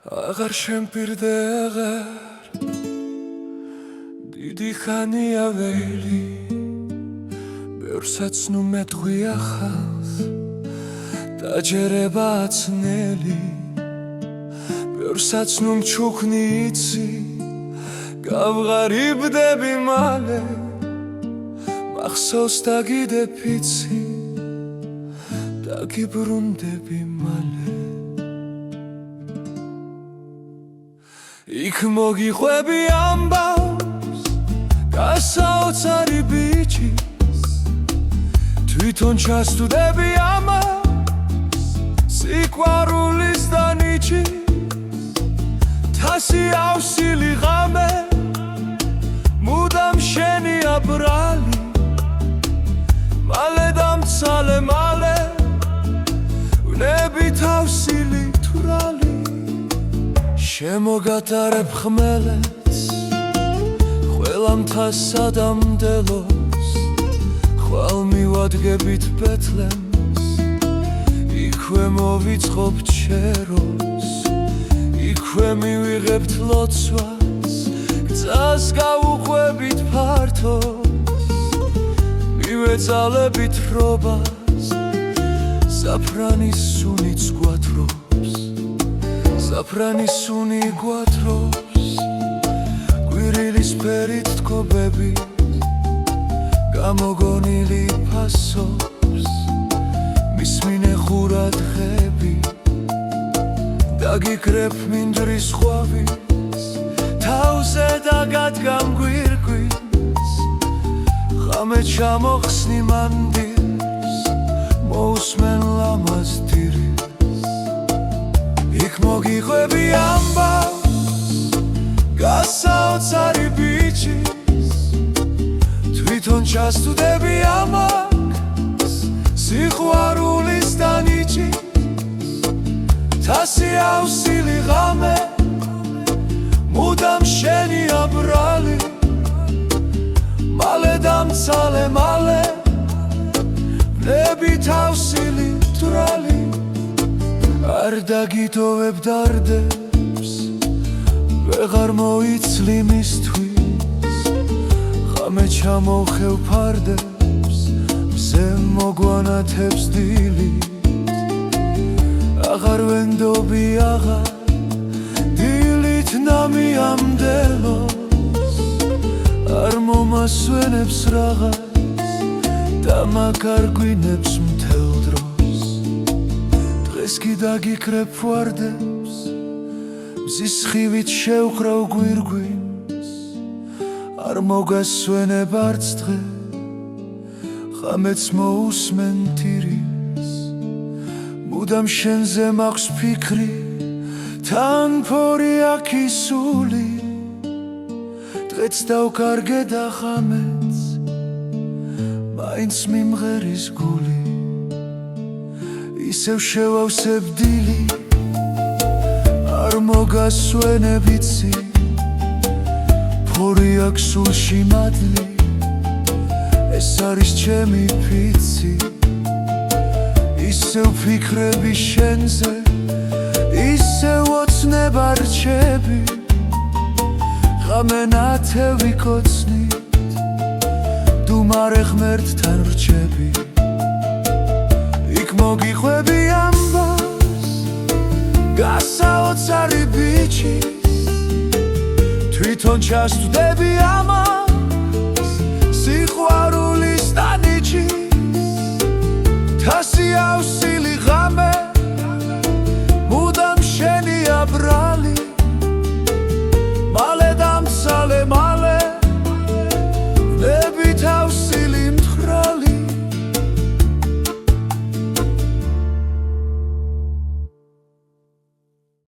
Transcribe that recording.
აღარ შემპირდე აღარ დიდი ხანია ველი ბევრსაც ნუ მეტყვია ხალხს დაჯერება აცნელი ბევრსაც ნუ მჩუქნი იცი გავღარიბდები მალე მახსოვს დაგიდებ იცი დაგიბრუნდები მალე იქ მოგიყვები ამბავს გასაოცარი ბიჭის თვითონ ჩასტუდები ამას სიყვარულის და ნიჭის თასი ავსილი ღამე მუდამ შენია ბრალი მალე დამცალე მალე ვნებით ავსილი თვრალი შემოგატარებ ხმელეთს ყველა მთას სადამდელოს ხვალ მივადგებით ბეთლემს იქვე მოვიწყობ ჩეროს იქვე მივიღებთ ლოცვას გზას გავუყვებით ფართოს მივეძალებით რობას საფრანის სუნიც გვათრობს საფრანის სუნი გვათრობს კვირილის ფერით თქობები გამოგონილი ფასობს მისმინე ხურა დღები დაგიკრებ მინდვრის ხვავის თავზე დაგადგამ გვირგვინს ხამე ჩამოხსნი მანდილს მოусმენ ლამაზ დირილს იქ მოგიყვები ამბავს გასაოცარი ბიჭის თვითონ ჩასტუდები ამას სიყვარულის და ნიჭის თასი ავსილი ღამე მუდამ შენია ბრალი მალე დამცალე მალე ვნებით ავსილი თვრალი არ დაგიტოვებ დარდებს ვეღარ მოიცლი მისთვის ხამე ჩამოხევ ფარდებს მზე მოგვანათებს დილით აღარ ვენდობი აღარ დილით ნამიამდელოს არ მომასვენებს რაღაც დამაკარგვინებს მთელ დროს დღეს კი დაგიკრებ ვარდებს მზის ხივით შევხრავ გვირგვინს არ მოგასვენებ არც დღე ხამეც მოусმენ თირილს მუდამ შენზე მაქვს ფიქრი თან ფორი აქი სული დღეც დავკარგე და ხამეც მაინც მიმღერის გული ისევ შევავსებ დილი არ მოგასვენებ იცი ფორი აქ სულში მადლი ეს არის ჩემი ფიცი ისევ ფიქრები შენზე ისევ ოცნება რჩები ხამე ნათევი კოცნით დუმარე ღმერთთან რჩები იქ მოგიყვები ამბავს გასაოცარი ბიჭის თვითონ ჩასტუდები ამას